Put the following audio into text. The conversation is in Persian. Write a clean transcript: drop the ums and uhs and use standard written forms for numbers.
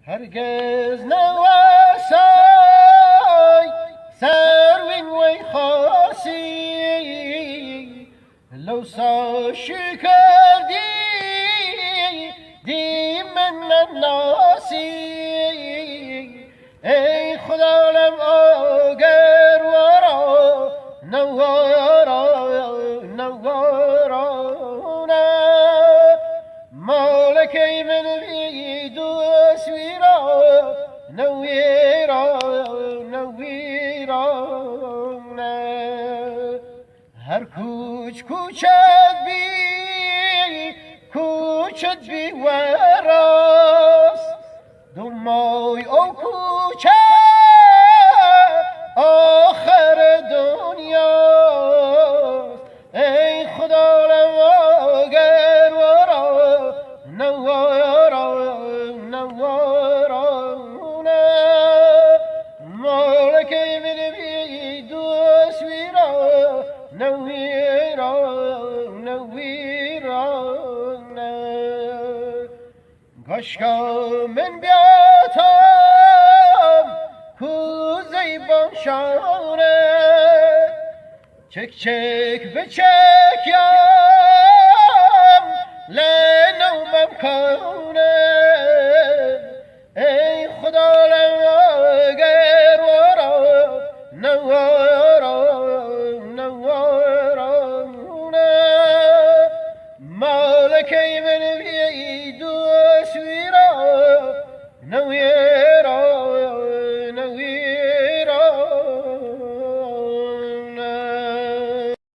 هرگز نواسای سروین وی خاصی لو سا شکردی دی من ناسی ای خدا لم آگر ورا نوارا مالکی من بیدو اسویرا نویرا هر کوچک بی کوچت بی وراس دمای او کوچک آخر دنیاست ای خدا لم آگر ورا نوارا مالکی من بی دوست ویرا نویرا گشکا من بیاتم کوزی بانشانه چک بچکیم لنومم کنه ای خدا لم آگر ورا نوارا مالکی من